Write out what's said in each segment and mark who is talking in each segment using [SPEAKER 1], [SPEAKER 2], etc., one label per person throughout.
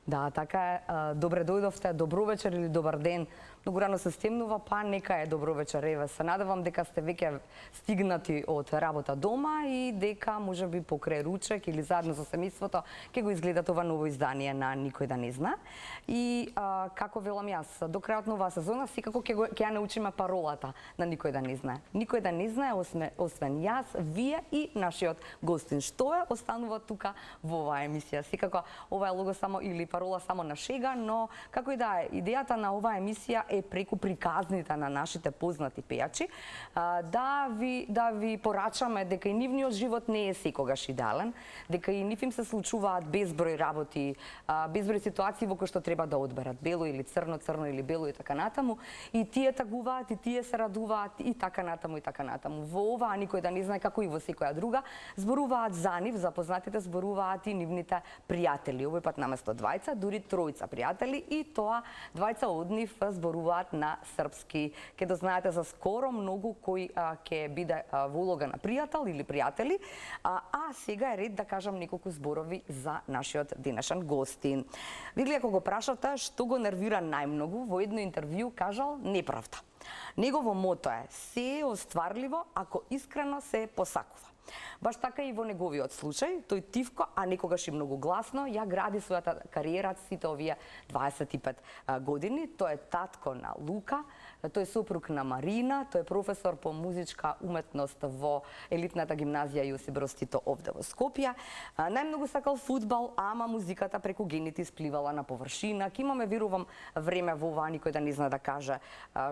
[SPEAKER 1] Да, така е. Добре дојдовте, добро вечер или добар ден. Многу рано се стемнува, па нека е добро вечер. Еве, се надевам дека сте веќе стигнати од работа дома и дека можеби покрај ручек или заедно со семејството ќе го изгледате ова ново издание на Никој да не знае. И како велам јас, до крајот на оваа сезона секако ќе ја научиме паролата на Никој да не знае. Никој да не знае освен јас, вие и нашиот гостин. Што е останува тука во оваа емисија? Секако ова е лого само или парола само на шега, но како и да е, идејата на оваа емисија е преку приказните на нашите познати пејачи да ви порачаме дека и нивниот живот не е секогаш идеален, дека и нив им се случуваат безброј работи, безброј ситуации во кои што треба да одберат бело или црно, црно или бело и така натаму, и тие тагуваат и тие се радуваат и така натаму и така натаму. Во оваа Никој да не знае, како и во секоја друга, зборуваат за нив, запознатите зборуваат и нивните пријатели. Овој пат наместо двајца, дури тројца пријатели, и тоа двајца од нив зборуваат на српски. Ке да знаете за скоро многу кој ќе биде во улога на пријател или пријатели, а сега е ред да кажам неколку зборови за нашиот денешен гостин. Видли, ако го прашате што го нервира најмногу, во едно интервју кажал неправда. Негово мото е: се е остварливо ако искрено се посакува. Баш така и во неговиот случај, тој тивко, а некогаш и многу гласно, ја гради својата кариера сите овие 25 години. Тој е татко на Лука, тој е сопруг на Марина, тој е професор по музичка уметност во елитната гимназија Јосип Броз Тито овде во Скопје. Најмногу сакал фудбал, ама музиката преку гените испливала на површина. Ке имаме, верувам, време во оваа Никој да не знае да каже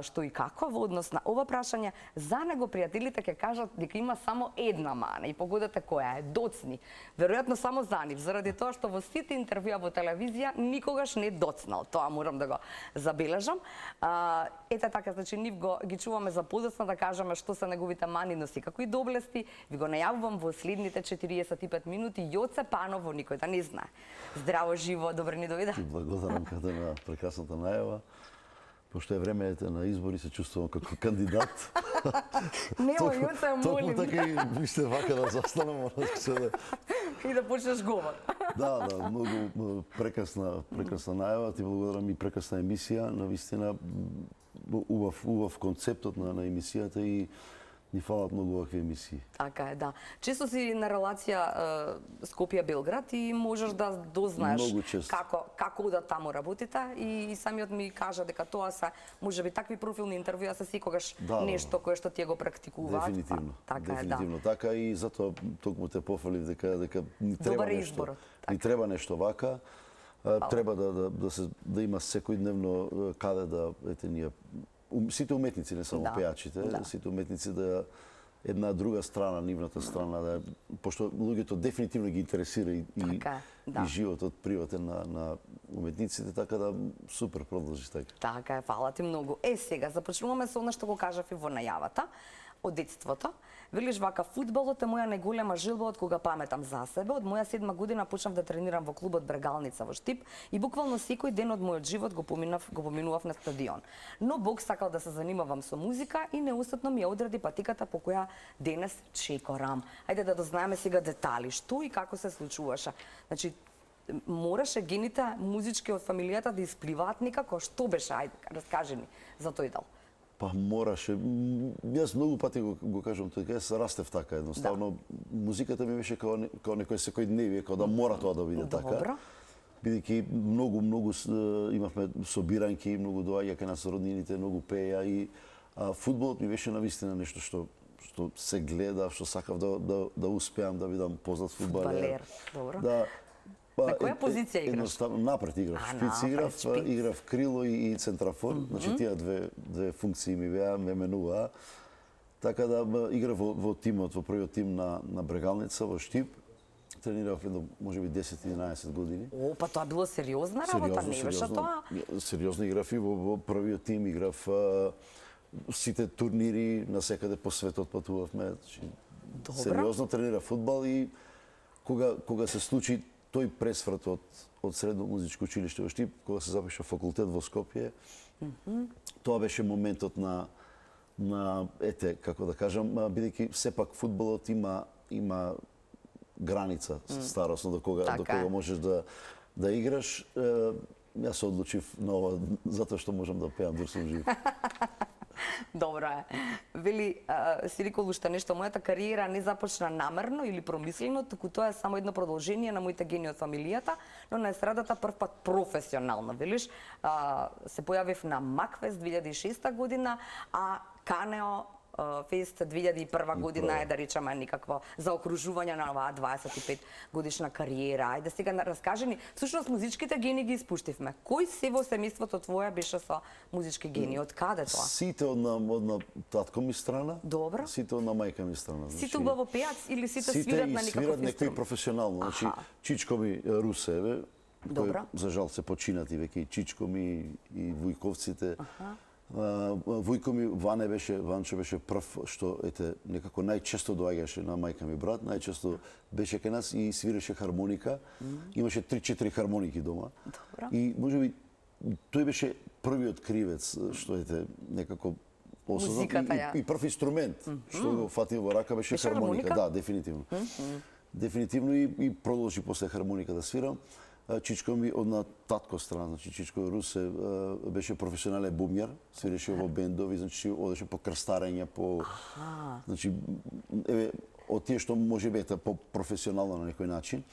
[SPEAKER 1] што и како во однос на ова прашање. За него пријателите ќе кажат дека има само една мана, и погодете која е: доцни. Веројатно само за нив, заради тоа што во сите интервјуа во телевизија никогаш не доцнал. Тоа морам да го забележам. Ете така, значи нив ги чуваме за подоцна да кажеме што се неговите мани, но секако и доблести. Ви го најавувам во следните 45 минути Јоце Паново, Никој да не знае. Здраво, живо, добре ни дојде.
[SPEAKER 2] Благодарам каде на прекрасната најава. Пошто е времените на избори, се чувствувам како кандидат.
[SPEAKER 1] Нема, Јоце, молим.
[SPEAKER 2] Токму така и вижте вака да застанам,
[SPEAKER 1] и да почнеш говор.
[SPEAKER 2] Да, многу прекрасна најава. Ти благодарам и прекрасна емисија. Навистина убав концептот на емисијата и ни фалат многу вакви емисии.
[SPEAKER 1] Така е, да. Често си на релација Скопје-Белград и можеш да дознаеш како да таму работите, и самиот ми кажа дека тоа се можеби такви профилни интервјуа се секогаш нешто кое што тие го практикуваат.
[SPEAKER 2] Дефинитивно.
[SPEAKER 1] Така
[SPEAKER 2] дефинитивно така, и затоа токму те пофалив дека ни треба нешто. Ни треба нешто вака. Треба да има секојдневно каде да ние сите уметници, не само пејачите, сите уметници да една друга страна, нивната страна, да, пошто луѓето дефинитивно ги интересира и животот приватен на уметниците, така да супер продолжи така.
[SPEAKER 1] Така е, фала ти многу. Сега започнуваме со она што го кажав и во најавата. Од детството. Велиш вака: фудбалот е моја најголема желба од кога паметам за себе. Од моја 7 година почнав да тренирам во клубот Брегалница во Штип и буквално секој ден од мојот живот го поминував на стадион. Но Бог сакал да се занимавам со музика и неусетно ми ја одреди патиката по која денес чекорам. Ајде да дознаеме сега детали, што и како се случуваше. Значи, мораше гените музички од фамилијата да испливаат некако. Што беше? Ајде, раскажи ни за тој дел.
[SPEAKER 2] Па мораше. Јас многу пати го кажам тоа, се растев така едноставно. Музиката ми беше како некој секојдневие, како да мора тоа да биде така. Бидејќи многу имавме собиранки, многу доаѓа кај нас роднините, многу пеја, и фудбалот ми беше навистина нешто што се гледа, што сакав да успеам да бидам познат фудбалер.
[SPEAKER 1] Добро. На која позиција играш?
[SPEAKER 2] Едноставно напред играв. Шпиц играв крило и центрафор. Значи тие две функции ми беа, ме менуваа. Така да играв во тимот, во првиот тим на Брегалница во Штип. Тренирав едно можеби 10-11 години.
[SPEAKER 1] Па тоа било сериозна работа, не беше тоа?
[SPEAKER 2] Сериозно играв и во првиот тим, играв сите турнири насекаде по светот патувавме. Сериозно тренирав фудбал, и кога се случи тој пресврат од средно музичко училиште во Штип, кога се запиша факултет во Скопје, тоа беше моментот на како да кажам, бидејќи сепак фудбалот има граница старосно до кога можеш да играш, јас се одлучив на ова затоа што можам да пеам дори сум жив.
[SPEAKER 1] Добро е. Вели, си рекол уште нешто, мојата кариера не започна намерно или промислено, туку тоа е само едно продолжение на моите гени од фамилијата, но на естрадата прв пат професионално, велиш, се појавив на Макфест 2006 година, а Канео Фест 2001 година е, да речеме, некакво заокружување на оваа 25 годишна кариера. Ајде сега раскажи ни, всушност музичките гени ги испуштивме. Кој се во семејството твое беше со музички гени? Од каде тоа?
[SPEAKER 2] Сите од на татко ми страна.
[SPEAKER 1] Добро.
[SPEAKER 2] Сите од на мајка ми страна.
[SPEAKER 1] Сите убаво пеат или сите свират на некаков инструмент?
[SPEAKER 2] Сите некои професионално. Значи, Чичко ми Русеве, кој за жал се починати веќе, и Чичко ми и Вујковците. Вујко ми Ванче беше прв што некако најчесто доаѓаше на мајка ми брат, најчесто беше кај нас и свиреше хармоника. Имаше 3-4 хармоники дома.
[SPEAKER 1] Добро.
[SPEAKER 2] И можеби тој беше првиот кривец што некако осознат и прв инструмент што го фати во рака беше хармоника. Да, дефинитивно. Дефинитивно и продолжи после хармоника да свирам. Чичко ми од на татко страна, значи Чичко Русе беше професионален бубњар, свиреше во бендови, значи одеше по крстарења, значи од тие што може би по професионално на некој начин,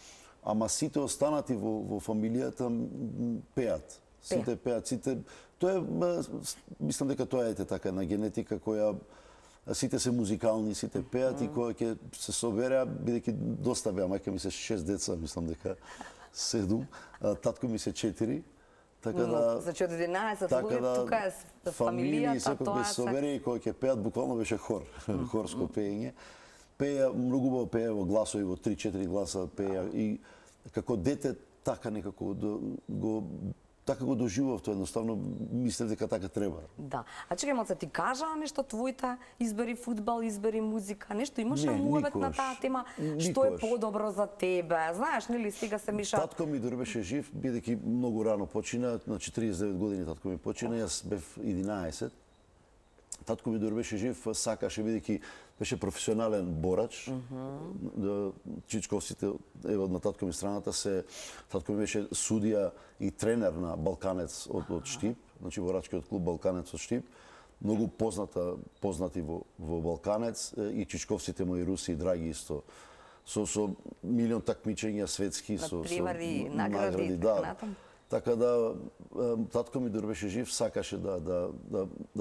[SPEAKER 2] ама сите останати во фамилијата пеат. Сите пеат, сите тоа мислам дека тоа е така на генетика која сите се музикални, сите пеат и кога ќе се собереа, бидејќи доста беа, мајка ми се 6 деца, мислам дека 7, татко ми се 4, така да...
[SPEAKER 1] Значи од 11 луѓе, тука е фамилијата,
[SPEAKER 2] тоа се... собере и кога ќе пеат, буквално беше хор, хорско пеење. Пеја, многу убаво пеја во гласови, во 3-4 гласа пеја и како дете така некако така го доживав тоа, едноставно мислев дека така треба.
[SPEAKER 1] Да. А чекај малце, ти кажа нешто твоите, избери фудбал, избери музика, нешто имаше муабет на таа тема, што е подобро за тебе? Знаеш, нели сега се миша...
[SPEAKER 2] Татко ми дори беше жив, бидејќи многу рано почина, на 49 години татко ми почина, јас бев 11. Татко ми дори беше жив, сакаше, бидејќи беше професионален борач. Чичковците, ево на татко ми страната татко ми беше судија и тренер на Балканец од Штип, значи борачкиот клуб Балканец од Штип. Многу познати во Балканец и Чичковците мои руси и драги исто. Со милион такмичења светски, со
[SPEAKER 1] награди,
[SPEAKER 2] да. Така да татко ми дори беше жив, сакаше да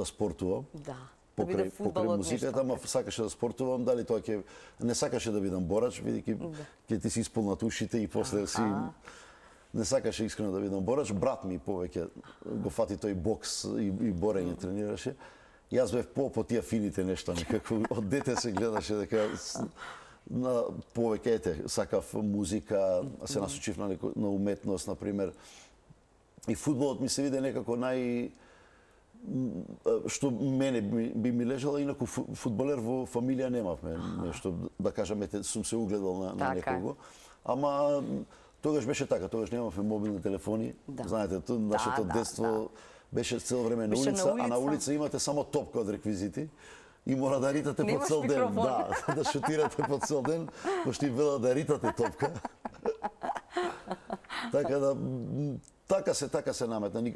[SPEAKER 2] спортувам.
[SPEAKER 1] Да.
[SPEAKER 2] Покрај музиката, ама сакаше да спортувам, дали тоа ќе не сакаше да бидам борач, бидејќи ќе ти си исполнат ушите и после си не сакаше искрено да бидам борач. Брат ми повеќе го фати тој бокс и борење тренираше. Јас бев по тие фините нешта, некако од дете се гледаше дека на повеќе сакав музика, се насочив на уметност, на пример. И фудбалот ми се виде некако што мене би ми лежало, инаку фудбалер во фамилија немавме нешто, да кажам, сум се угледал на некого. Ама тогаш беше така, тогаш немавме мобилни телефони. Знаете, нашето детство беше цело време на улица, а на улица имате само топка од реквизити и мора да ритате по цел ден. Да шутирате по цел ден, пошто и велат да ритате топка. Така се наметна.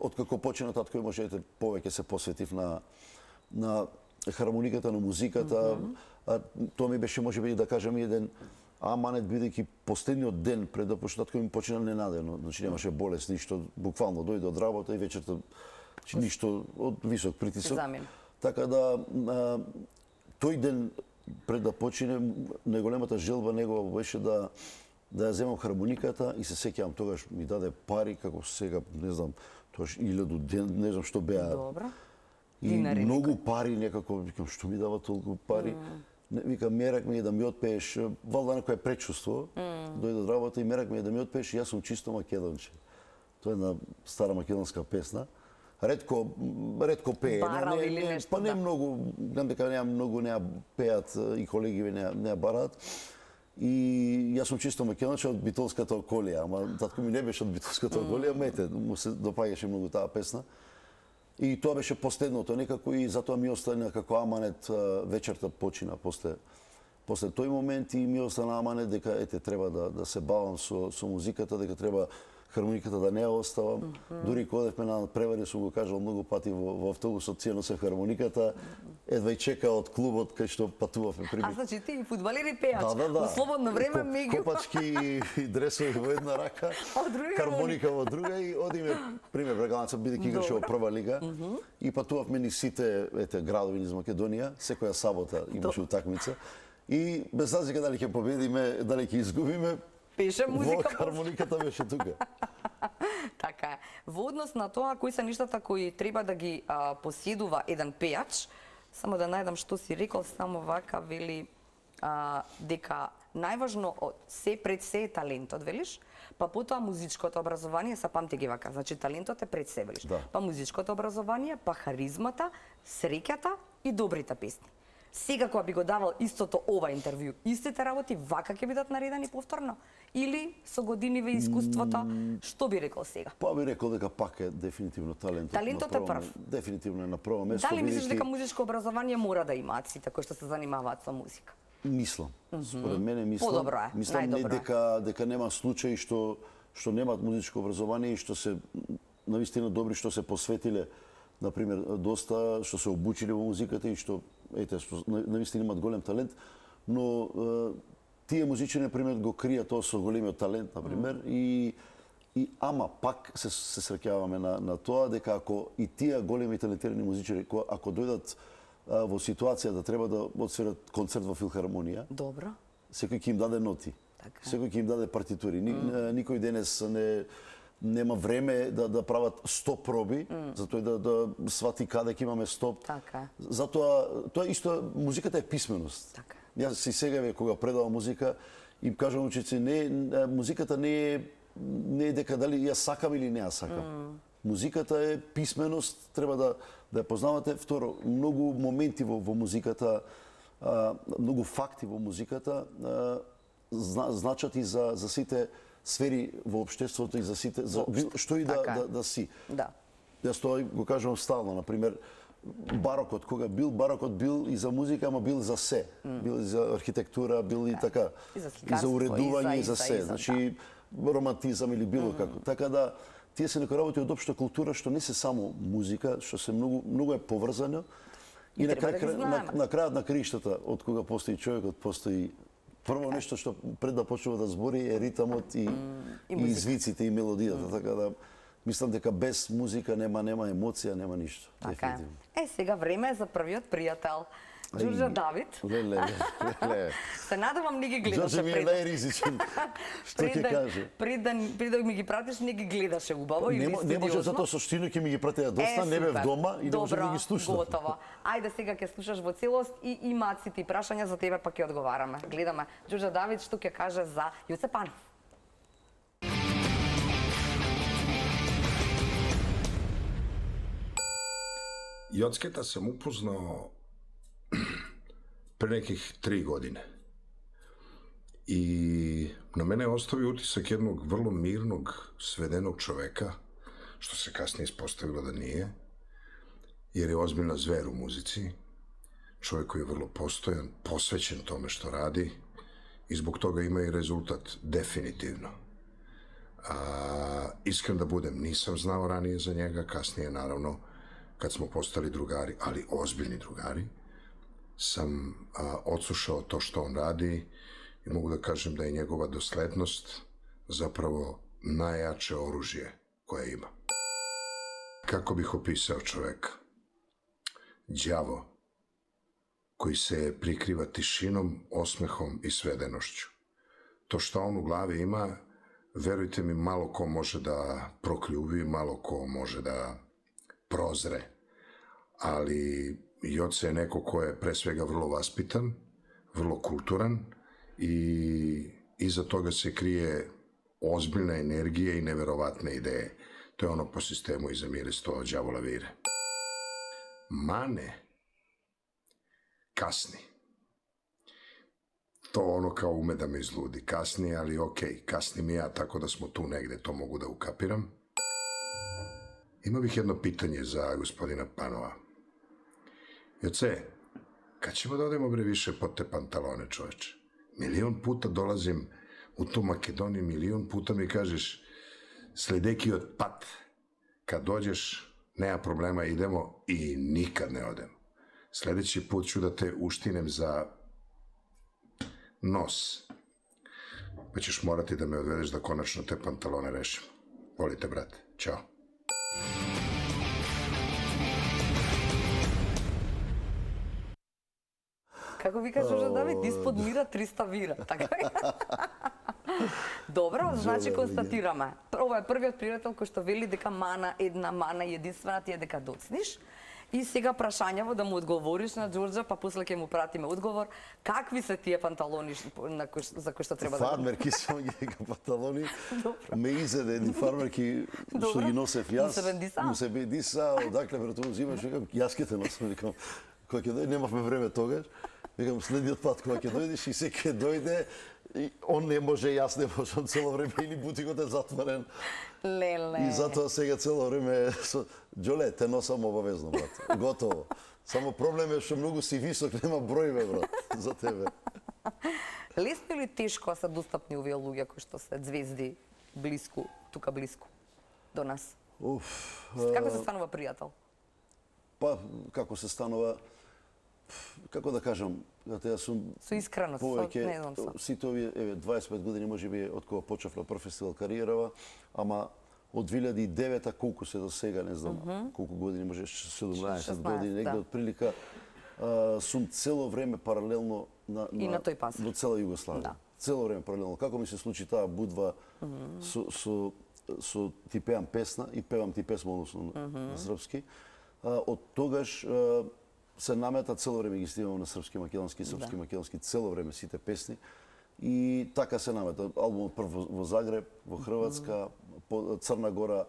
[SPEAKER 2] Откако почина татко, можете повеќе се посветив на хармониката, на музиката. Тоа ми беше, можеби да кажам, еден аманет, бидејќи последниот ден пред да почне татко ми почина ненадено. Значи немаше болест, ништо, буквално дојде од работа и вечерта ништо од висок притисок. Така да тој ден пред да почине, најголемата желба негова беше да ја земам хармониката и се сеќавам, тогаш ми даде пари, како сега, не знам, тогаш 1000 ден, не знам што беа.
[SPEAKER 1] Добро.
[SPEAKER 2] И многу пари некако, викам, што ми дава толку пари? Викам, мерак ми е да ми отпееш, валда некој предчувство, дојде од работа и мерак ми е да ми отпееш, јас сум чисто македонче. Тоа е една стара македонска песна. Ретко пее.
[SPEAKER 1] Барал или нешто,
[SPEAKER 2] па не многу, гледам дека не пеат и колеги не бараат. И јас сум чисто македонче од битолската околија, ама татко ми не беше од битолската околија, му се допаѓаше многу таа песна. И тоа беше последното некако и затоа ми остана како аманет вечерта почина после после тој момент и ми остана амане дека ете треба да се бавам со музиката, дека треба хармониката да не ја оставам. Дури кога одевме на превари, сум го кажал многу пати во автобусот, си ја носев хармониката, едва и чека од клубот кај што патувавме.
[SPEAKER 1] А значи ти и фудбалер и пејач.
[SPEAKER 2] Да.
[SPEAKER 1] Во слободно време меѓу
[SPEAKER 2] копачки и дресови во една рака, хармоника во друга и одиме пример Брагаланца бидејќи играше во прва лига и патувавме ни сите градови низ Македонија, секоја сабота имаше утакмица и без разлика дали ќе победиме, дали ќе изгубиме,
[SPEAKER 1] пеше музика.
[SPEAKER 2] Во хармониката беше тука.
[SPEAKER 1] Така е. Во однос на тоа кои се нештата кои треба да ги поседува еден пејач, само да најдам што си рекол, само вака вели дека најважно од се пред се е талентот, велиш? Па потоа музичкото образование, се памти ги вака, значи талентот е пред се, велиш?
[SPEAKER 2] Да.
[SPEAKER 1] Па музичкото образование, па харизмата, среќата и добрите песни. Сега кога би го давал истото ова интервју, истите работи вака ќе бидат наредени повторно? Или со годиниве искуството, што би рекол сега?
[SPEAKER 2] Па би рекол дека пак е дефинитивно талентот.
[SPEAKER 1] Талентот е прв.
[SPEAKER 2] Дефинитивно е на прво место.
[SPEAKER 1] Дали мислиш дека музичко образование мора да имаат сите кои што се занимаваат со музика?
[SPEAKER 2] Мислам. Според мене мислам.
[SPEAKER 1] Подобро е,
[SPEAKER 2] мислам не
[SPEAKER 1] најдобро
[SPEAKER 2] дека нема случаи што немаат музичко образование и што се навистина добри, што се посветиле, например, доста, што се обучиле во музиката и што навистина имаат голем талент, но тие музичари, например, го кријат тоа со големиот талент, например, и ама пак се среќаваме на тоа дека ако и тие големи талентирани музичари, ако дојдат во ситуација да треба да отсвират концерт во филхармонија,
[SPEAKER 1] добро,
[SPEAKER 2] секој ќе им даде ноти, секој ќе им даде партитури. Никој денес нема време да прават 100 проби, затоа да свати каде ќе имаме стоп.
[SPEAKER 1] Така.
[SPEAKER 2] Затоа тоа исто музиката е писменост.
[SPEAKER 1] Така.
[SPEAKER 2] Јас си сега кога предавам музика им кажам ученици, музиката не е дека дали ја сакам или не ја сакам. Музиката е писменост, треба да ја познавате. Второ, многу моменти во музиката, многу факти во музиката значат и за сите сфери во општеството и за сите, што и да си.
[SPEAKER 1] Да.
[SPEAKER 2] Јас тоа го кажувам стално, например, барокот, кога барокот бил и за музика, ама бил за се. Бил и за архитектура, бил и така,
[SPEAKER 1] и
[SPEAKER 2] за уредување, и за се. Значи, романтизам или било како. Така да, тие се некои работи од општа култура, што не се само музика, што се многу е поврзано. И на крајот на краиштата, од кога постои човекот, постои прво нешто што пред да почнува да збори е ритамот и звиците и мелодијата, така да мислам дека без музика нема емоција, нема ништо.
[SPEAKER 1] Така е. Сега време е за првиот пријател. Ѓорѓе Давид.
[SPEAKER 2] Леле.
[SPEAKER 1] Се надевам не ги гледаше
[SPEAKER 2] пред. Ѓорѓе ми е најризичен. Што ќе каже?
[SPEAKER 1] Пред да ми ги пратиш, не ги гледаше убаво или студиозно.
[SPEAKER 2] Не може затоа со Штино ќе ми ги пратеа доста, не бев дома и не може да ги слушам.
[SPEAKER 1] Добро, готово. Ајде сега ќе слушаш во целост и имаат сите прашања за тебе, па ќе одговараме. Гледаме. Ѓорѓе Давид што ќе каже за Јоце Панов.
[SPEAKER 3] Јоцкета сам упознao pre nekih 3 godine. I na mene je ostavio utisak jednog vrlo mirnog, svedenog čoveka, što se kasnije ispostavilo da nije, jer je ozbiljna zver u muzici, čovjek koji je vrlo postojan, posvećen tome što radi i zbog toga ima i rezultat, definitivno. Iskren da budem, nisam znao ranije za njega, kasnije naravno, kad smo postali drugari, ali ozbiljni drugari, sam odslušao to što on radi i mogu da kažem da je njegova doslednost zapravo najjače oružje koje ima. Kako bih opisao čoveka? Đavo koji se prikriva tišinom, osmehom i svedenošću. To što on u glavi ima, verujte mi, malo ko može da prokljuvi, malo ko može da prozre, ali Joce je neko ko je pre svega vrlo vaspitan, vrlo kulturan i iza toga se krije ozbiljna energija i neverovatne ideje. To je ono po sistemu iza mire sto đavola vire. Mane kasni. To ono kao ume da me izludi. Kasni, ali okej, kasnim i ja, tako da smo tu negde, to mogu da ukapiram. Ima bih jedno pitanje za gospodina Panova. Joce, Kad ćemo da odemo bre više pod te pantalone, čoveče? Milion puta dolazim u tu Makedoniju, milion puta mi kažeš sledeki od pat. Kad dođeš, nema problema, idemo i nikad ne odem. Sledeći put ću da te uštinem za nos. Pa ćeš morati da me odvedeš da konačno te pantalone rešimo. Volite, brate. Ćao.
[SPEAKER 1] Како ви кажа Давид, испод мира 300 вира. Така е. Добро, значи констатираме. Ова е првиот пријател кој што вели дека една мана единствена ти е дека доцниш. И сега прашањаво да му одговориш на Ѓорџа, па после ќе му пратиме одговор. Какви се тие панталони за кои што треба да...
[SPEAKER 2] Фармерки сум ги панталони. Ме изеде едни фармерки што ги носев јас. Му се бедиса, одакле веројатно взимаш, викам, јас ќе те носам, викам, кога ќе дојде, немавме време тогаш. Викам, следниот пат кога ќе дојдеш и се ќе дојде, он не може, јас не можам цело време, или бутикот е затворен.
[SPEAKER 1] Леле.
[SPEAKER 2] И затоа сега цело време Ѓоле, те носам обавезно, брат. Готово. Само проблем е што многу си висок, нема бројве, брат, за тебе.
[SPEAKER 1] Лесно или тешко се достапни овие луѓе кои што се звезди блиску, тука блиску до нас? Како се станува пријател?
[SPEAKER 2] Па, како се станува, како да кажам, јас сум
[SPEAKER 1] со искреност, не знам со.
[SPEAKER 2] Сите овие 25 години можеби од кога почнав на професионална кариерава, ама од 2009-та колку се до сега, не знам колку години, може 17 години, негде од прилика, сум цело време паралелно на
[SPEAKER 1] тој пазар.
[SPEAKER 2] Во цела Југославија. Цело време паралелно. Како ми се случи таа будва со ти пеам песна и певам ти песма, односно на српски, од тогаш се намета цело време ги снимам на српски, македонски, цело време сите песни. И така се намета. Албумот прв во Загреб, во Хрватска, Црна Гора,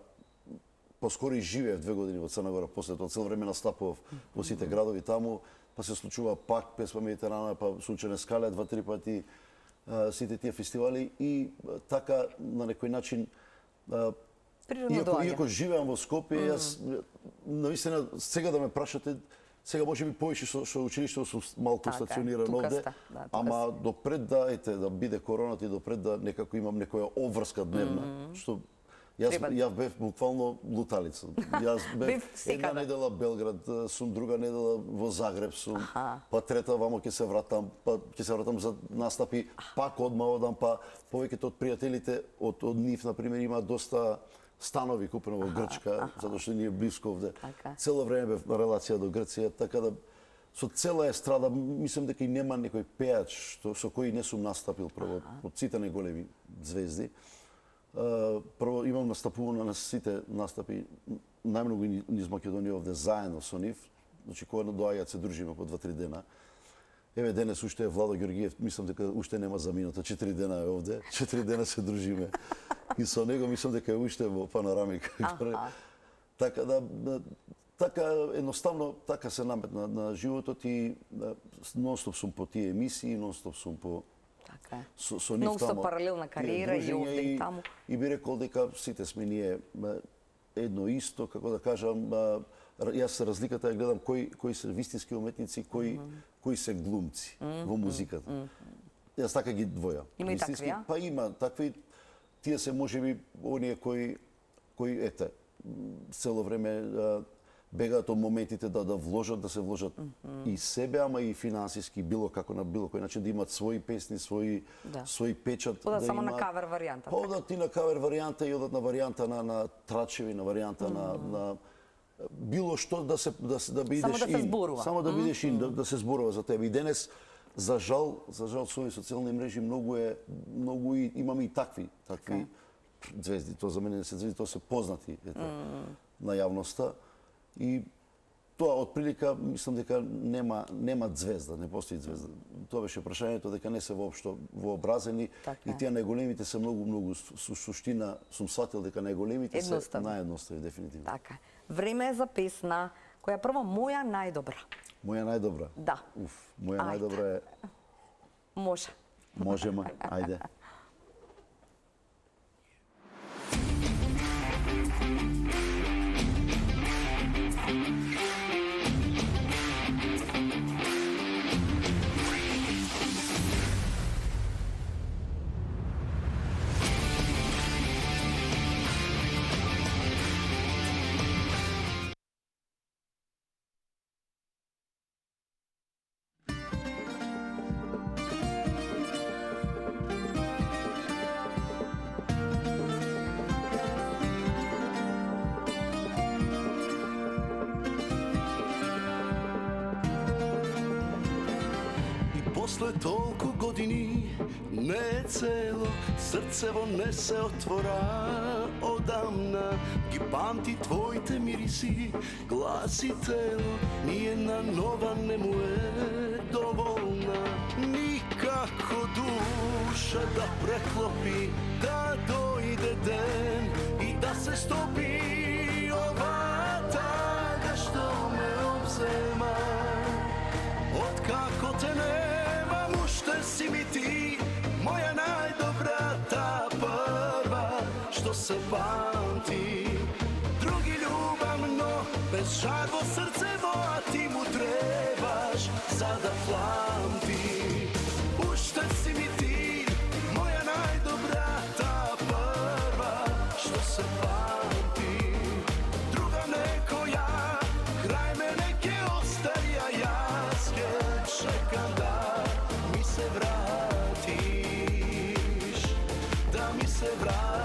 [SPEAKER 2] поскоро и живеев 2 години во Црна Гора, после тоа цело време настапував во сите градови таму, па се случува пак песма Медитерана, па Сунчене скале 2-3 пати, сите тие фестивали и така на некој начин иако живеам во Скопје, јас навистина сега да ме прашате, сега може би повеќе со училиштето сум малку стациониран овде, ама допред да биде короната и допред да некако имам некоја обврска дневна, што јас бев буквално луталица. Јас бев една недела Белград, сум друга недела во Загреб сум, па трета вамо ќе се вратам за настапи, пак одма одам, па повеќето од пријателите од нив на пример има доста станови купено во Грчка, затоа што ни е блиско овде. Цело време бев на релација до Грција, така да со цела естрада мислам дека и нема некој пеач со кој не сум настапил прво од сите најголеми звезди. Прво имам настапувано на сите настапи најмногу низ Македонија овде заедно со нив. Значи кога доаѓаат се дружиме по 2-3 дена. Еве денес уште е Владо Ѓоргиев, мислам дека уште нема замината, 4 дена е овде, 4 дена се дружиме. И со него мислам дека е уште во панорамика. Така да така едноставно така се наметна на животот и нонстоп сум по тие емисии, нонстоп сум по со нив таму.
[SPEAKER 1] Нонстоп паралелна кариера и овде и таму.
[SPEAKER 2] И би рекол дека сите сме ние едно исто, како да кажам, јас разликата ја гледам кои се вистински уметници, кои се глумци во музиката. Јас така ги двоја.
[SPEAKER 1] Има и такви, а?
[SPEAKER 2] Па има такви. Тие се можеби оние кои ете цело време бегаат од моментите да вложат, да се вложат и себе, ама и финансиски, било како на било кој начин да имаат своји песни, свој печат.
[SPEAKER 1] Одат само на кавер варијанта.
[SPEAKER 2] Одат и на кавер варијанта и одат на варијанта на трачеви, на варијанта на било што да бидеш
[SPEAKER 1] само да се зборува.
[SPEAKER 2] Само да бидеш да се зборува за тебе. И денес за жал со овие социјални мрежи многу имаме и такви звезди. Тоа за мене не се звезди, тоа се познати на јавноста. И тоа од прилика мислам дека нема звезда, не постои звезда. Тоа беше прашањето дека не се воопшто вообразени и тие најголемите се многу со суштина сум сватил дека најголемите се наједноставни дефинитивно.
[SPEAKER 1] Така. Време е за песна која прво моја најдобра.
[SPEAKER 2] Моја најдобра?
[SPEAKER 1] Да.
[SPEAKER 2] Моја најдобра е...
[SPEAKER 1] Може.
[SPEAKER 2] Можеме, ајде.
[SPEAKER 4] после толку години не цело срцево не се отвора одамна, ги памти твоите мириси, глас и тело, ни една нова не му е доволна. Никако душа да преклопи, да дојде ден и да се стопи ова тага што ме обзема. Откако те немам, уште си ми ти, моја најдобрата прва, што се памти. Други љубавно, без жар во срцево, а ти му требаш за да пламти. Уште си ми ти, моја најдобрата прва, што се памти. Друга некоја, крај мене ке остари, а јас ке чекам да ми се вратиш, да ми се вратиш.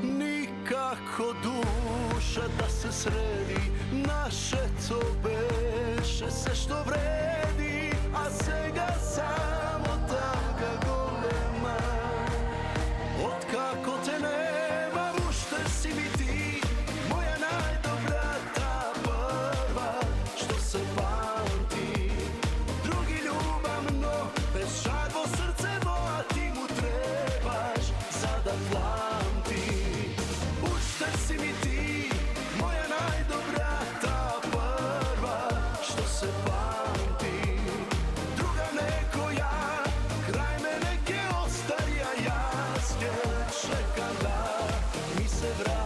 [SPEAKER 4] Никако душа да се среди, нашето беше се што вреди, а сега само тага голема. Откако те немам, уште си ми ти, моја најдобрата прва, што се памти. Други љубавно, без жар во срцево, а ти му требаш за да пламти. Уште си ми ти, моја најдобрата прва, што се памти. Друга некоја, крај мене ке остари, а јас ке чекам да ми се вратиш.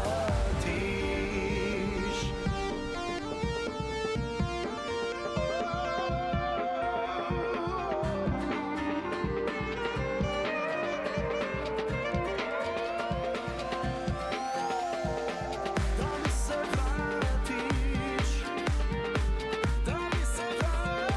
[SPEAKER 4] Да ми се вратиш, да ми се вратиш.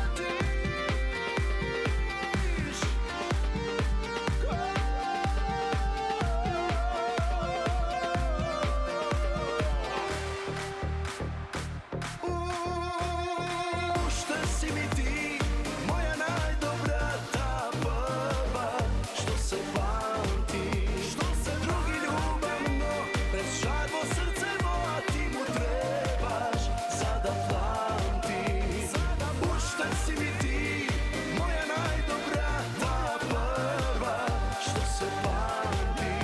[SPEAKER 4] Уште си ми ти, моја најдобрата прва, што се памти. Други љубавно, без жар во срцево, а ти му требаш за да пламти. Уште си ми ти, моја најдобрата прва, што се памти.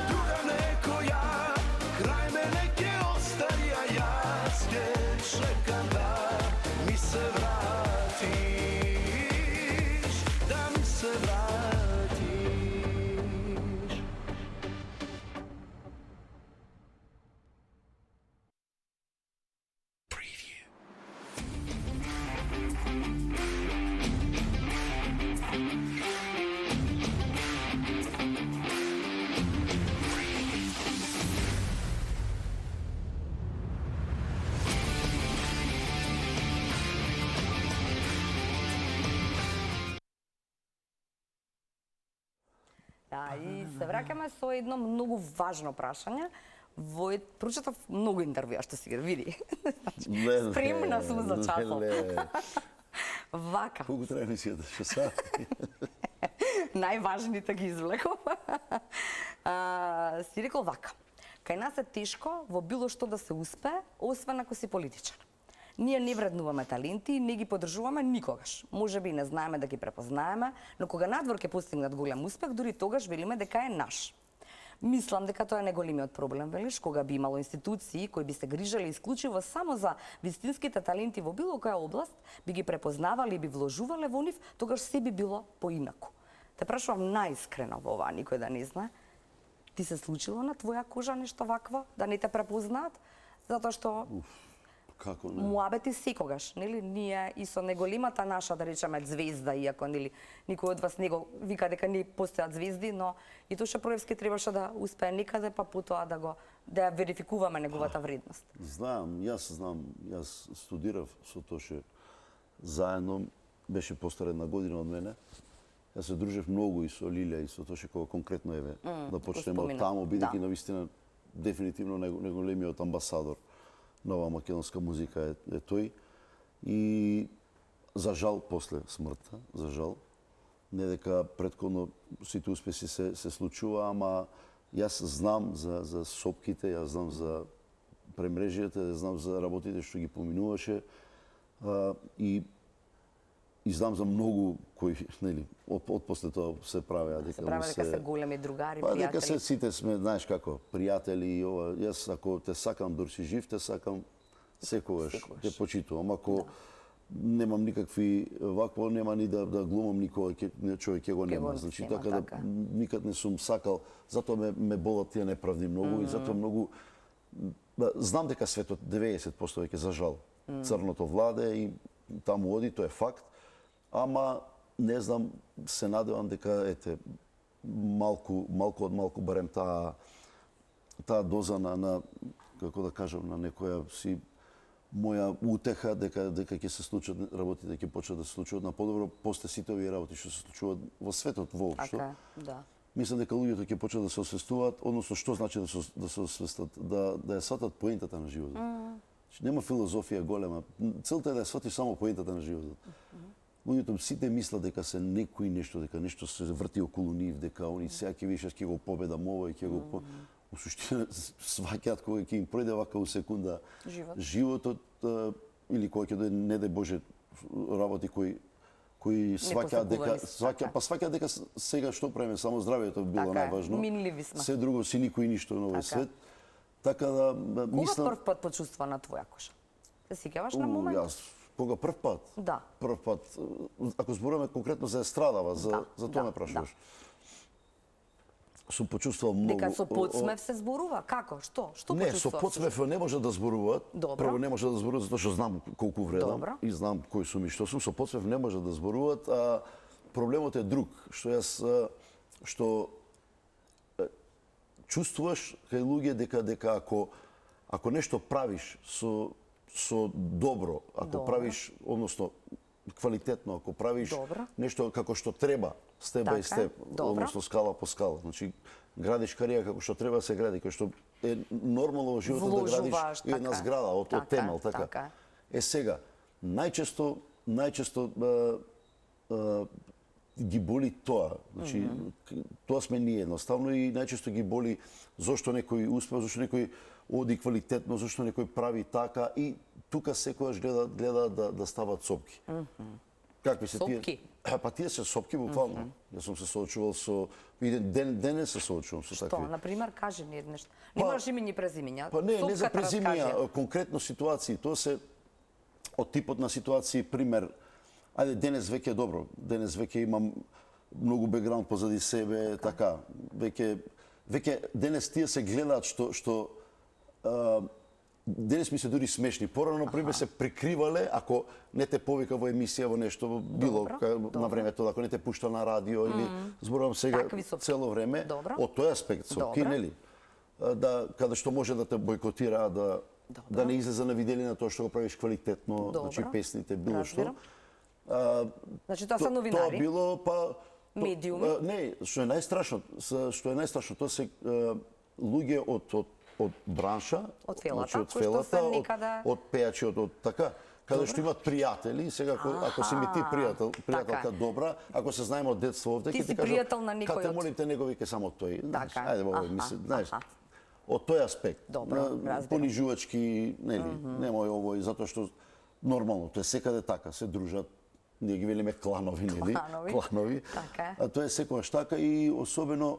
[SPEAKER 4] Друга некоја, крај мене ке остари, а јас ке чекам да ми се вратиш, да ми се вратиш.
[SPEAKER 1] Да, и се враќаме со едно многу важно прашање. Прочитав многу интервјуа, што си ги види. Спремна сум за часов. Вака.
[SPEAKER 2] Колку трае емисијата? 6 сати?
[SPEAKER 1] Најважните ги извлеков. Си рекол вака. Кај нас е тешко во било што да се успее, освен ако си политичар. Ние не вреднуваме таленти и не ги поддржуваме никогаш. Може би не знаеме да ги препознаеме, но кога надвор ќе постигнат голем успех, дури тогаш велиме дека е наш. Мислам дека тоа е најголемиот проблем, велиш, кога би имало институции кои би се грижали исклучиво само за вистинските таленти во било која област, би ги препознавали и би вложувале во нив, тогаш се би било поинаку. Те прашувам најискрено во ова, никој да не знае. Ти се случило на твоја кожа нешто вакво, да не те препознаат? Затоа што
[SPEAKER 2] Како не?
[SPEAKER 1] муабети секогаш, нели? Ние и со неголемата наша, да речеме, звезда, иако нели никој од вас не го вика дека не постојат звезди, но и Тоша Проевски требаше да успее некаде, па потоа да ја верификуваме неговата вредност.
[SPEAKER 2] Знам, јас студирав со Тоше заедно беше постар една година од мене. Јас се дружев многу и со Лилија и со Тоше, кога конкретно да почнеме од таму, бидејќи навистина дефинитивно најголемиот амбасадор на оваа македонска музика е тој. И за жал после смртта, за жал, не дека претходно сите успеси се случува, ама јас знам за сопките, јас знам за премрежијата, знам за работите што ги поминуваше и знам за многу кои, нели, од после тоа се правеа
[SPEAKER 1] дека се големи другари,
[SPEAKER 2] пријатели.
[SPEAKER 1] Па
[SPEAKER 2] дека сите сме, знаеш како, пријатели и ова. Јас ако те сакам дори си жив, те сакам секогаш, те почитувам. Ако немам никакви вакво, нема ни да глумам никога, човек ќе го нема. Значи така да никад не сум сакал, затоа ме болат тие неправди многу и затоа многу знам дека светот 90% веќе за жал црното владе и таму оди, тоа е факт. Ама не знам, се надевам дека малку од малку барем таа доза на како да кажам, на некоја си моја утеха дека ќе се случат работите, ќе почнат да се случуваат на подобро после сите овие работи што се случуваат во светот воопшто.
[SPEAKER 1] Така, да.
[SPEAKER 2] Мислам дека луѓето ќе почнат да се освестуваат, односно што значи да се освестат, да ја сватат поентата на животот. Нема филозофија голема, целта е да ја сватиш само поентата на животот. Луѓето сите мислат дека се некој нешто, дека нешто се врти околу нив, дека они сега ќе вишаш ќе го победам ово и ќе го у суштина сваќаат кога ќе им пројде вака у секунда животот или кога ќе дојде не дај Боже работи кои сваќаат дека сега што правиме, само здравието било најважно.
[SPEAKER 1] Минливи сме.
[SPEAKER 2] Се друго си никој ништо на овој свет. Така да мислам.
[SPEAKER 1] Кога прв пат почувства на твоја коша? Се сеќаваш на момент?
[SPEAKER 2] Кога прв пат?
[SPEAKER 1] Да.
[SPEAKER 2] Прв пат, ако зборуваме конкретно за естрадава, за тоа ме прашуваш. Сум почувствувал многу.
[SPEAKER 1] Дека со подсмев се зборува? Како? Што? Што почувствував?
[SPEAKER 2] Не, со подсмев не може да зборуваат. Прво не може да зборуваат затоа што знам колку вредам и знам кој сум и што сум. Со подсмев не може да зборуваат, а проблемот е друг, што чувствуваш кај луѓе дека ако нешто правиш со добро, ако правиш, односно квалитетно, ако правиш нешто како што треба, степ бај степ, односно скала по скала. Значи, градиш кариера како што треба се гради, како што е нормално во животот да градиш една зграда од темел, така. Сега, најчесто ги боли тоа. Значи, тоа сме ние едноставно и најчесто ги боли зошто некој успеа, зошто некој оди квалитетно, зашто некој прави така и тука секогаш гледа да стават сопки. Какви се тие? Па тие се сопки буквално. Јас сум се соочувал со денес се соочувам со такви.
[SPEAKER 1] Што, на пример, кажи ни еднаш. Не можеш имени презимиња.
[SPEAKER 2] Па не за презимиња, конкретно ситуации, тоа се од типот на ситуации, пример. Ајде денес веќе добро, денес веќе имам многу бекграунд позади себе, така. Веќе денес тие се гледаат што денес ми се дури смешни. Порано, например, се прикривале, ако не те повика во емисија, во нешто, било на времето, ако не те пушта на радио, или зборувам сега цело време, од тој аспект сопки, нели? Каде што може да те бойкотира, да не излезе на виделина тоа што го правиш квалитетно, значи песните, било што.
[SPEAKER 1] Значи тоа се новинари?
[SPEAKER 2] Тоа било,
[SPEAKER 1] медиуми?
[SPEAKER 2] Не, што е најстрашно, тоа се луѓе од бранша,
[SPEAKER 1] од фелата,
[SPEAKER 2] од пејачи, од така, каде што имат пријатели, сега ако си ми ти пријателка добра, ако се знаеме од детство овде,
[SPEAKER 1] ќе ти кажам,
[SPEAKER 2] кате молим те него веќе само тој. Ајде, овој мисли, знаеш, од тој аспект, понижувачки, нели, немој овој, затоа што нормално, тоа е секаде така, се дружат, ние ги велиме кланови, нели? Кланови. А тоа е секогаш така и особено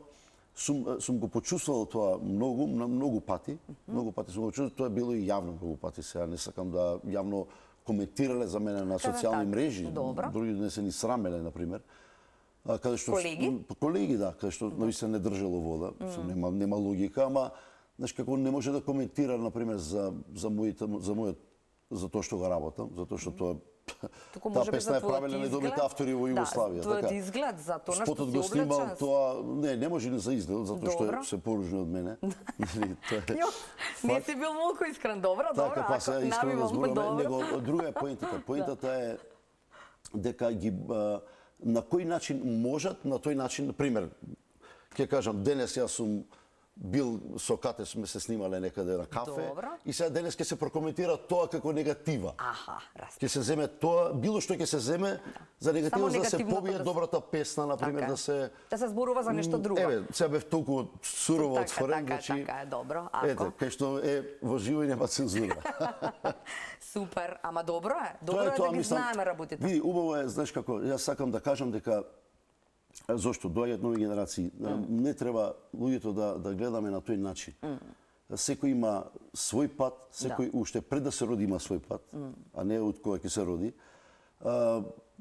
[SPEAKER 2] сум го почувствувал тоа многу пати сум го почувствувал, тоа било и јавно многу пати, сега не сакам да јавно коментирале за мене на социјални мрежи, други не се ни срамеле, например. Каде што колеги, да, каде што навистина не држело вода, нема логика, ама знаеш како не може да коментира, например, за тоа што го работам, затоа што тоа таа песна е правена најдобрите автори во Југославија.
[SPEAKER 1] Твојот изглед, за тоа на што
[SPEAKER 2] си облечен. Спотот го снимал, тоа не може ни за изглед, затоа што се поружни од мене.
[SPEAKER 1] Не си бил малку искрен, добро.
[SPEAKER 2] Така, па се искрено да зборуваме, него друга е поентата. Поентата е дека ги на кој начин можат, на тој начин, на пример, ќе кажам, денес јас сум бил со Кате, сме се снимале некаде на кафе.
[SPEAKER 1] Добро.
[SPEAKER 2] И сега денес ќе се прокоментира тоа како негатива.
[SPEAKER 1] Аха,
[SPEAKER 2] Ќе се земе тоа, било што ќе се земе за негатива, за да се
[SPEAKER 1] негативното
[SPEAKER 2] побие добрата песна, например,
[SPEAKER 1] Така е.
[SPEAKER 2] да се
[SPEAKER 1] зборува за нешто друго.
[SPEAKER 2] Еве, сега бев толку сурово отворен,
[SPEAKER 1] Така е, добро.
[SPEAKER 2] Ете, кај што во живо и нема цензура.
[SPEAKER 1] Супер, ама добро е. Добро е да ги знаеме работите.
[SPEAKER 2] Види, убаво е, знаеш како, јас сакам да кажам дека зошто доаѓаат нови генерации, не треба луѓето да гледаме на тој начин. Секој има свој пат, секој уште пред да се роди има свој пат, а не од кога ќе се роди.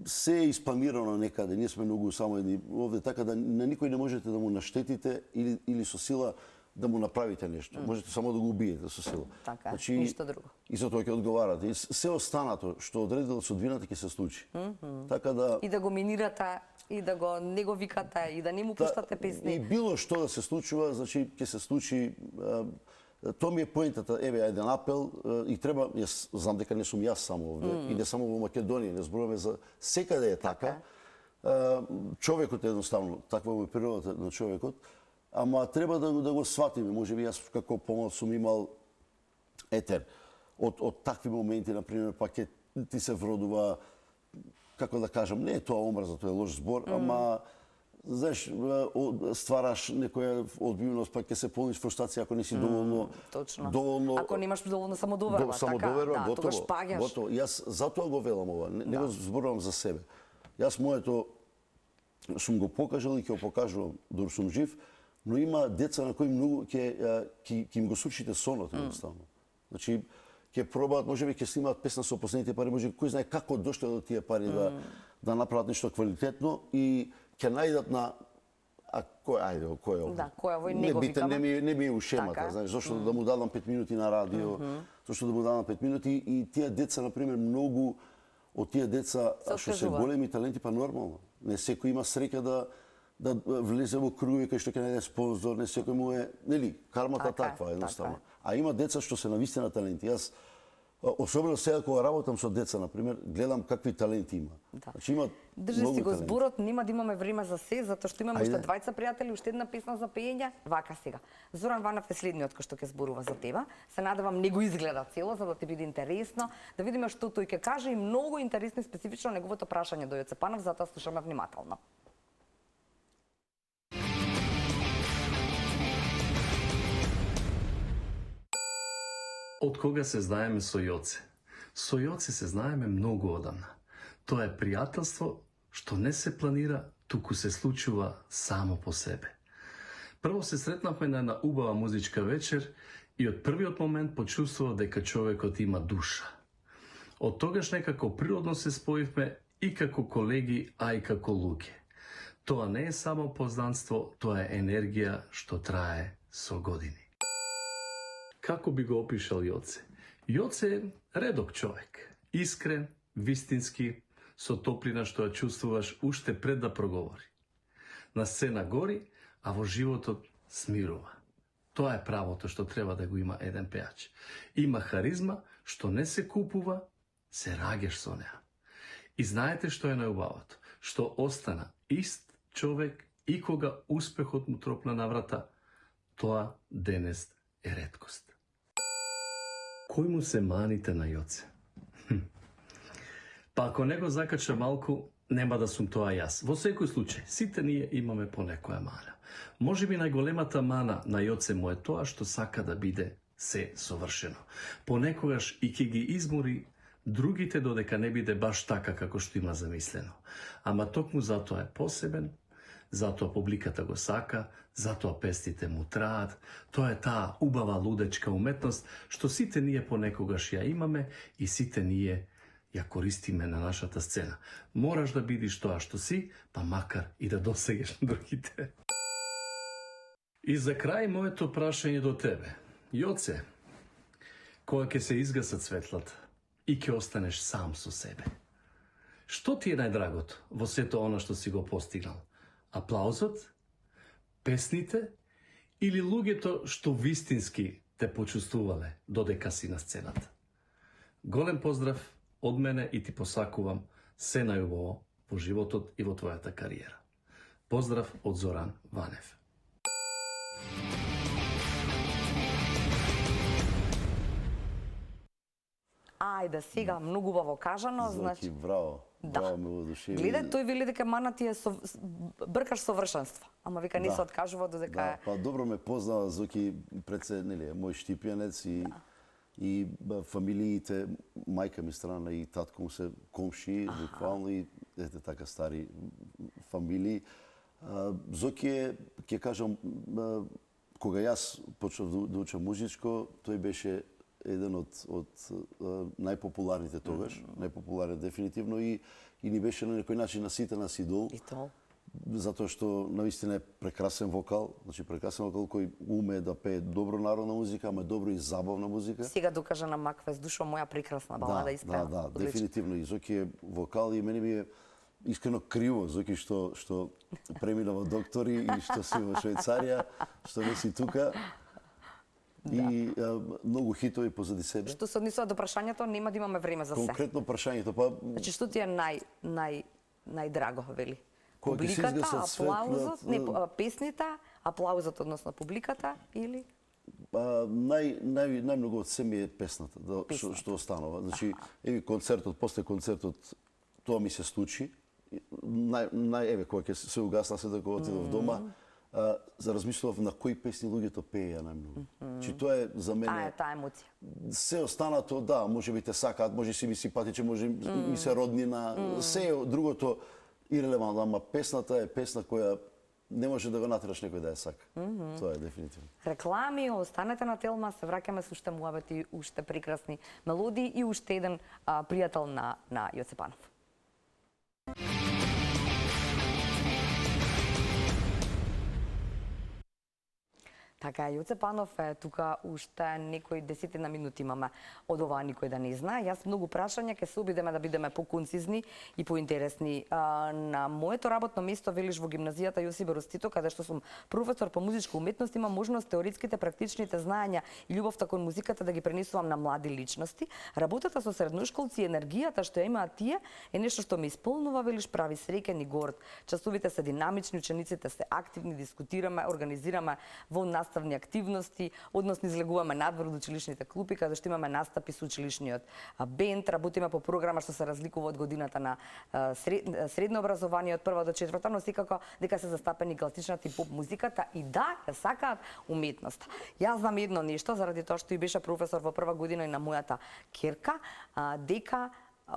[SPEAKER 2] Се е испланирано некаде, ние сме многу само едни овде, така да на никој не можете да му наштетите или со сила да му направите нешто. Можете само да го убиете со сила.
[SPEAKER 1] Така, ништо друго.
[SPEAKER 2] И за тоа ќе одговарате. И се останато што одредил судбината ќе се случи. Така да
[SPEAKER 1] И да го минирате, и да го не го викате, и да не му пуштате песни.
[SPEAKER 2] И било што да се случува, значи ќе се случи. Тоа ми е поентата, еве еден апел и треба, јас знам дека не сум јас само овде и не само во Македонија, не зборуваме за секаде е така. Човекот едноставно, таква му е природата на човекот, ама треба да го сватиме. Можеби јас како помал сум имал етер од такви моменти, например, па ќе ти се вродува, како да кажам, не е тоа омрза, тоа е лош збор, ама знаеш, ствараш некоја одбивност, па ќе се полниш фрустрација ако не си доволно
[SPEAKER 1] Ако немаш доволно самодоверба,
[SPEAKER 2] самодоверба,
[SPEAKER 1] така, тогаш паѓаш.
[SPEAKER 2] Готово. Јас затоа го велам ова, не го зборувам за себе. Јас моето сум го покажал и ќе го покажувам додека сум жив, но има деца на кои многу ќе им го сучите сонот едноставно. Значи ќе пробаат, можеби ќе снимаат песна со последните пари, може кој знае како дошле до тие пари да направат нешто квалитетно и ќе најдат на кој е ова?
[SPEAKER 1] Да, кој е овој, не го викаме.
[SPEAKER 2] Не ми е ушемата, знаеш, зашто да му дадам 5 минути на радио, зашто да му дадам 5 минути и тие деца, например, многу од тие деца што се големи таленти, па нормално. Не секој има среќа да влезе во кругови кај што ќе најде спонзор, не секој му е, нели, кармата таква едноставно. А има деца што се навистина таленти. Јас особено сега кога работам со деца, например, гледам какви таленти има. Значи има
[SPEAKER 1] Држи си го зборот, нема да имаме време за се, затоа што имаме уште двајца пријатели, уште една песна за пеење. Вака сега. Зоран Ванов е следниот кој што ќе зборува за тебе. Се надевам не го изгледа цело за да ти биде интересно, да видиме што тој ќе каже и многу интересно и специфично неговото прашање до Јоце Панов, затоа слушаме внимателно.
[SPEAKER 5] Од кога се знаеме со Јоце? Со Јоце се знаеме многу одамна. Тоа е пријателство што не се планира, туку се случува само по себе. Прво се сретнавме на една убава музичка вечер и од првиот момент почувствував дека човекот има душа. Од тогаш некако природно се споивме и како колеги, а и како луѓе. Тоа не е само познанство, тоа е енергија што трае со години. Како би го опишал Јоце? Јоце е редок човек, искрен, вистински, со топлина што ја чувствуваш уште пред да проговори. На сцена гори, а во животот смирува. Тоа е правото што треба да го има еден пеач. Има харизма што не се купува, се раѓаш со неа. И знаете што е најубавото? Што остана ист човек и кога успехот му тропна на врата, тоа денес е реткост. Кој му се маните на Јоце? Па ако не го закача малку, нема да сум тоа јас. Во секој случај, сите ние имаме по некоја мана. Може би најголемата мана на Јоце му е тоа што сака да биде се совршено. Понекогаш и ќе ги измори другите додека не биде баш така како што има замислено. Ама токму затоа е посебен, затоа публиката го сака, затоа песните му траат. Тоа е таа убава лудечка уметност што сите ние понекогаш ја имаме и сите ние ја користиме на нашата сцена. Мораш да бидиш тоа што си, па макар и да досегеш на другите. И за крај моето прашање до тебе. Јоце, кога ќе се изгасат светлата и ќе останеш сам со себе, што ти е најдрагото во сето она што си го постигнал? Аплаузот, песните или луѓето што вистински те почувствувале додека си на сцената? Голем поздрав од мене и ти посакувам се најубаво во животот и во твојата кариера. Поздрав од Зоран Ванев.
[SPEAKER 1] Ајде, сега, многу убаво кажано,
[SPEAKER 2] Зоки, браво. Браво, ме одушеви.
[SPEAKER 1] Гледај, тој вели дека мана ти е бркаш совршенство. Ама вика не се откажува додека
[SPEAKER 2] Да, па добро ме познава Зоки, пред се, нели, мој штипјанец и фамилиите, мајка ми страна и татко му се комши, буквално и ете така стари фамилии. Зоки е, ќе кажам, кога јас почнав да учам музичко, тој беше еден од најпопуларните тогаш, најпопуларен дефинитивно и ни беше на некој начин наситен нас идол.
[SPEAKER 1] Идол.
[SPEAKER 2] Затоа што навистина е прекрасен вокал, значи прекрасен вокал кој уме да пее добро народна музика, ама добро и забавна музика.
[SPEAKER 1] Сега докажа на Маквес душо моја прекрасна балада испева.
[SPEAKER 2] Да, дефинитивно и Зоки е вокал и мене ми е искрено криво Зоки што премина во доктори и што си во Швајцарија, што не си тука. И многу хитови позади себе.
[SPEAKER 1] Што се однесува до прашањето, нема да имаме време за се.
[SPEAKER 2] Конкретно прашањето, па
[SPEAKER 1] Значи што ти е најдраго, вели?
[SPEAKER 2] Кога ќе се
[SPEAKER 1] Публиката,
[SPEAKER 2] изгасат
[SPEAKER 1] аплаузот,
[SPEAKER 2] светлиот,
[SPEAKER 1] песните, аплаузот односно публиката или
[SPEAKER 2] најмногу од се ми е песната, што останува. Значи, еви концертот, после концертот тоа ми се случи. Еве кога ќе се угасна се дека отидов дома, за размислував на кои песни луѓето пееја најмногу. Чи тоа е за мене
[SPEAKER 1] таа емоција.
[SPEAKER 2] се останато, да, може би те сакаат, може си ми симпатичен, може ми се роднина, се другото ирелевантно, ама песната е песна која не може да го натераш некој да ја сака. Тоа е дефинитивно.
[SPEAKER 1] Реклами, останете на Телма, се враќаме со уште муабети, уште прекрасни мелодии и уште еден пријател на Јоце Панов. Така, Јоце Панов е тука уште некои десетина минути имаме од ова никој да не знае. Јас многу прашања ќе се обидеме да бидеме поконцизни и поинтересни. На моето работно место, велиш, во гимназијата Јосип Брз Тито, каде што сум професор по музичка уметност, имам можност теоретските, практичните знаења и љубовта кон музиката да ги пренесувам на млади личности. Работата со средношколци и енергијата што ја имаат тие е нешто што ме исполнува, велиш, прави среќен и горд. Часовите се динамични, учениците се активни, дискутираме, организираме во наставни активности, односно излегуваме надвор од училишните клупи, каде што имаме настапи со училишниот бенд, работиме по програма што се разликува од годината на средно образование од 1 до 4, но секако дека се застапени класичната и поп музиката и да, ја сакаат уметноста. Јас знам едно нешто, заради тоа што и беше професор во прва година и на мојата керка, дека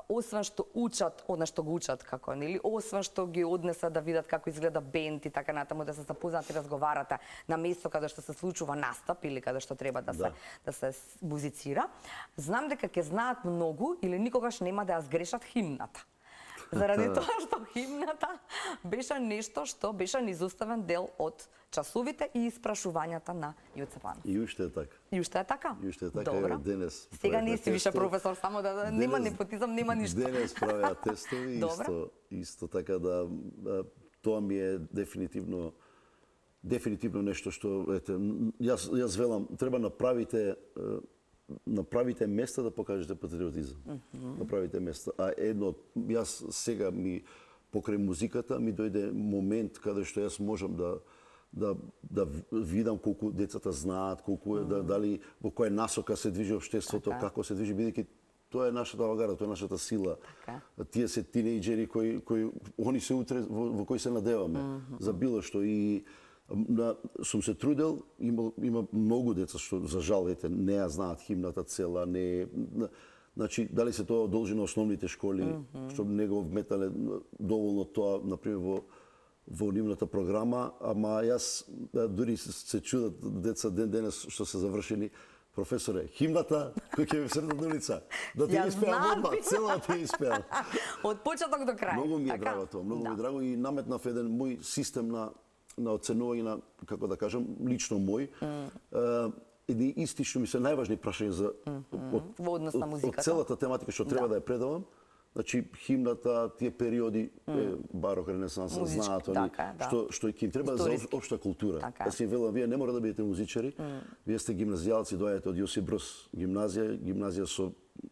[SPEAKER 1] освен што учат, однаш што го учат како, нели, освен што ги однеса да видат како изгледа бенд и така натаму, да се запознаат и разговарате на место каде што се случува настап или каде што треба да се музицира, знам дека ќе знаат многу или никогаш нема да ја сгрешат химната. Заради тоа што химната беше нешто што беше неизоставен дел од часовите и испрашувањата на Јоце Панов.
[SPEAKER 2] И уште е така.
[SPEAKER 1] И уште е така?
[SPEAKER 2] И уште е така,
[SPEAKER 1] Добро.
[SPEAKER 2] денес.
[SPEAKER 1] Сега не си више професор, само да нема непотизам, нема ништо.
[SPEAKER 2] Денес правеа тестови, исто така да тоа ми е дефинитивно нешто што ете јас велам треба направите места да покажете патриотизам. Направите места. А едно, јас сега покрај музиката ми дојде момент каде што јас можам да видам колку децата знаат, колку е дали во која насока се движи општеството, како се движи, бидејќи тоа е нашата авангарда, тоа е нашата сила. Тие се тинејџери кои они се утре во кои се надеваме за било што и сум се трудел, има многу деца што за жал не ја знаат химната цела, не значи дали се тоа должи на основните школи, што не го вметале доволно тоа на пример во нивната програма, ама јас дури се чудат деца денес што се завршени. Професоре, химната кој ќе ви средна улица, да ти испеам одма, целата ти испеам.
[SPEAKER 1] Од почеток до крај.
[SPEAKER 2] Многу ми е драго тоа, многу ми е драго и наметнав еден мој систем на оценување на, како да кажам, лично мој. Едни исти што ми се најважни прашања
[SPEAKER 1] во однос на музиката.
[SPEAKER 2] Од целата тематика што треба да ја предавам. Значи, химната, тие периоди, барок, ренесанса, знаат они, што ќе им треба за општа култура. Јас им велам, вие не мора да бидете музичари, вие сте гимназијалци, доаѓате од Јосип Брз гимназија со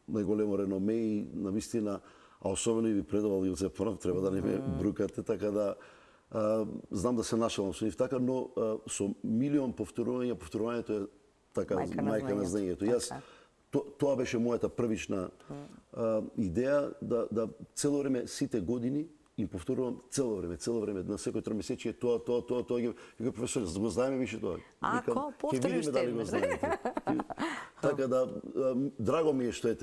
[SPEAKER 2] најголемо реноме и навистина а особено и ви предавал Јоце Панов, треба да не ме брукате, така да знам да се нашалам со нив така, но со милион повторувањето е така мајка на знаењето. Јас тоа беше мојата првична идеја да цело време сите години им повторувам цело време на секој тромесечие тоа ги професор, го знаеме више тоа.
[SPEAKER 1] Ако повториш
[SPEAKER 2] дали го знаете. Така да драго ми е што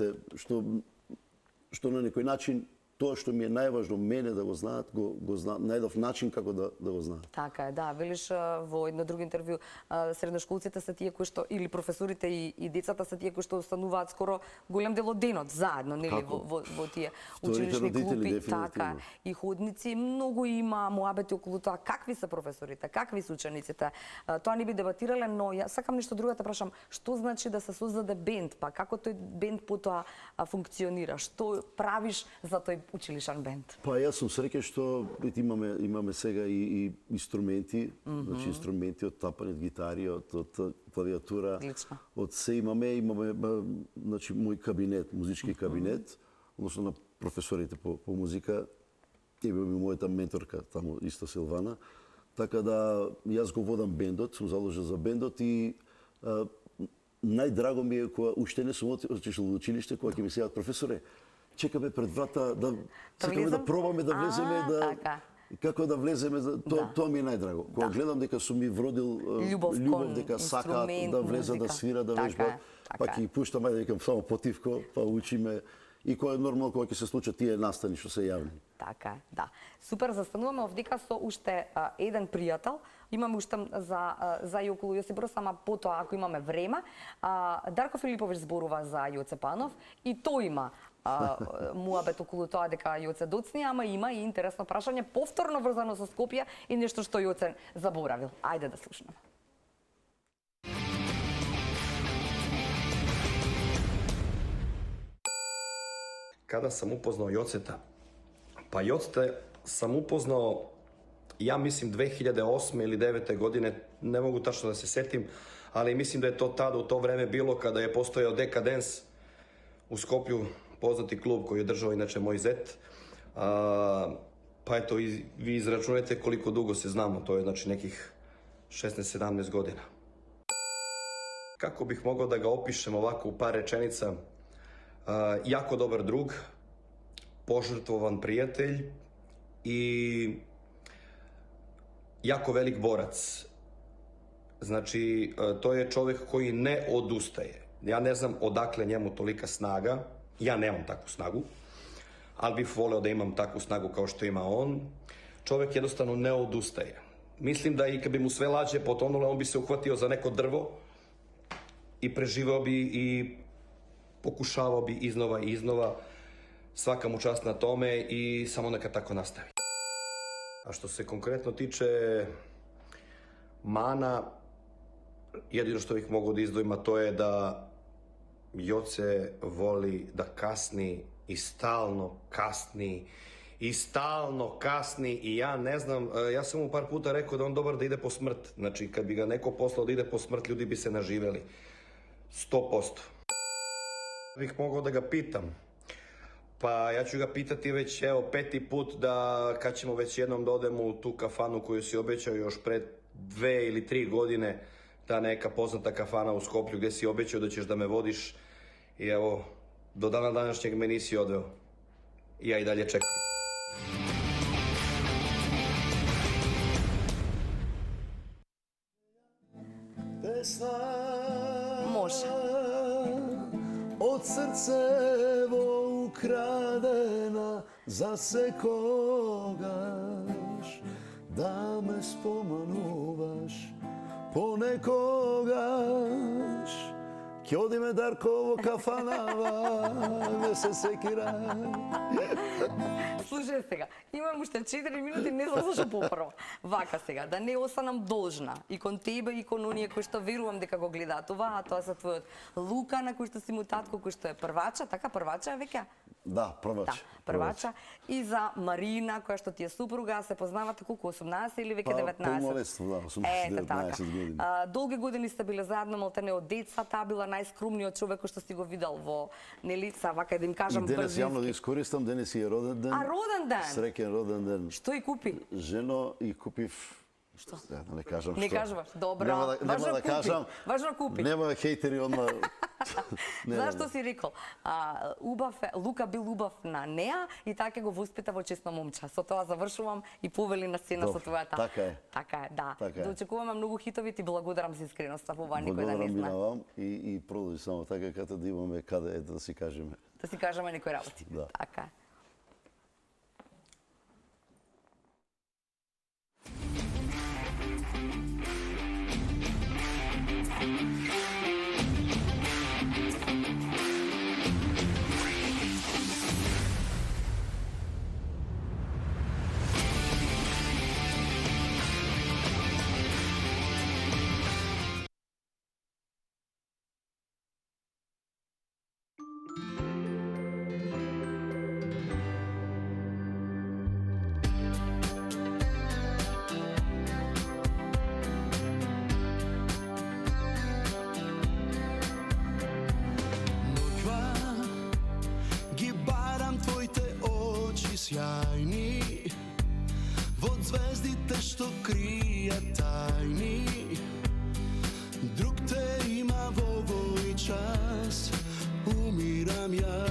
[SPEAKER 2] на некој начин тоа што ми е најважно мене да го знаат, го знаат, најдов начин како да го знаат.
[SPEAKER 1] Така е, да. Велиш во едно друго интервју, средношколците се тие кои што, или професорите и децата се тие кои што остануваат скоро голем дел од денот заедно, нели, во тие училишни клупи, така, и ходници. Многу има муабети околу тоа какви се професорите, какви се учениците. Тоа не би дебатирале, но ја сакам нешто друго да прашам, што значи да се создаде бенд, па како тој бенд потоа функционира, што правиш за тој училишен бенд?
[SPEAKER 2] Па јас сум среќен што имаме сега и инструменти, значи инструменти од тапање, гитари, од клавиатура, од се имаме значи мој кабинет, музички кабинет, односно на професорите по музика, е била мојата менторка таму исто Силвана, така да јас го водам бендот, сум заложен за бендот и најдраго ми е кога уште не сум отишол во училиште, кога ќе ми се јават професоре, чекаме пред врата сакаме да пробаме да влеземе како да влеземе, тоа ми е најдраго. Кога гледам дека сум ми вродил љубов дека сакаат да влезат, да свират, да вежбаат, па ќе ги пуштам, ајде викам само потивко, па учиме. И кој е нормално кога ќе се случат тие настани што се јавни.
[SPEAKER 1] Така е, да. Супер, застануваме овдека со уште еден пријател. Имаме уште за и околу Јосип Брос, ама потоа ако имаме време. Дарко Филиповиќ зборува за Јоце Панов и тој има муабет околу тоа дека Јоце доцни, ама има и интересно прашање повторно врзано со Скопје и нешто што Јоце заборавил. Ајде да слушнеме.
[SPEAKER 6] Kada sam upoznao Joceta? Pa Joceta sam upoznao, ja mislim 2008. ili 2009. godine, ne mogu tačno da se setim, ali mislim da je to tada u to vreme bilo kada je postojao Dekadens u Skoplju, poznati klub koji je držao inače moj zet. Pa eto, vi izračunajte koliko dugo se znamo, to je znači nekih 16-17 godina. Kako bih mogao da ga opišem ovako u par rečenica? Jako dobar drug, požrtvovan prijatelj i jako velik borac. Znači, to je čovjek koji ne odustaje. Ja ne znam odakle njemu tolika snaga, ja nemam takvu snagu, ali bih voleo da imam takvu snagu kao što ima on. Čovjek jednostavno ne odustaje. Mislim da i kad bi mu sve lađe potonule, on bi se uhvatio za neko drvo i preživao bi i pokušavao bi iznova i iznova, svaka mu čast na tome i samo neka tako nastavi. A što se konkretno tiče mana, jedino što bih mogao da izdvojim, a to je da Joce voli da kasni i stalno kasni i stalno kasni i ja ne znam, ja sam mu par puta rekao da on dobar da ide po smrt. Znači, kad bi ga neko poslao da ide po smrt, ljudi bi se naživeli. 100%. Bih mogao da ga pitam. Pa ja ću ga pitati već, evo, 5. put da kad ćemo već jednom da odemo u tu kafanu koju si obećao još pred 2 ili 3 godine, ta neka poznata kafana u Skoplju gdje si obećao da ćeš da me vodiš i evo, do dana današnjeg me nisi odveo. I ja i dalje čekam.
[SPEAKER 1] Može.
[SPEAKER 2] Od srcevo ukradena za sekogaš, da me spomanuvaš ponekogaš. Ќе одиме Дарково кафанава, не се секира.
[SPEAKER 1] Слушај сега, имам уште 4 минути, не знам зашто попрво. Вака сега, да не останам должна и кон тебе и кон оние кои што верувам дека го гледаат ова, а тоа се твојот Лука, на кој што си му татко, кој што е првача, така првача е веќе?
[SPEAKER 2] Да, првача.
[SPEAKER 1] Да, првача. И за Марина, која што ти е супруга, се познавате колку, 18 или веќе 19?
[SPEAKER 2] Полнолетство, да, 18-19 години.
[SPEAKER 1] Долги години сте биле заедно, малтене од деца, таа била најскромниот човек кој што си го видел во, нели, са вака да им кажам
[SPEAKER 2] брзински. И денес јавно да искористам, денес е роден ден.
[SPEAKER 1] А, роден ден?
[SPEAKER 2] Среќен роден ден.
[SPEAKER 1] Што и купи?
[SPEAKER 2] Жено, и купив...
[SPEAKER 1] Што?
[SPEAKER 2] Да не кажам што.
[SPEAKER 1] Не кажуваш, добро.
[SPEAKER 2] Нема да кажам.
[SPEAKER 1] Важно купи.
[SPEAKER 2] Нема хейтери одма.
[SPEAKER 1] Зашто си рекол? Лука бил убав на неа и така го воспита во честно момче. Со тоа завршувам и повели на сцена со твојата.
[SPEAKER 2] Така е.
[SPEAKER 1] Така е, да.
[SPEAKER 2] Така е.
[SPEAKER 1] Да очекуваме многу хитови, ти благодарам за искреноста во ова, никој да не знае.
[SPEAKER 2] Благодарам и продолжи само така каде да имаме каде да си кажеме.
[SPEAKER 1] Да си кажеме некои работи.
[SPEAKER 2] Да.
[SPEAKER 1] Така е.
[SPEAKER 4] Sjajni, od zvezdite što krije tajni. Drug te ima v ovoj čas, umiram ja.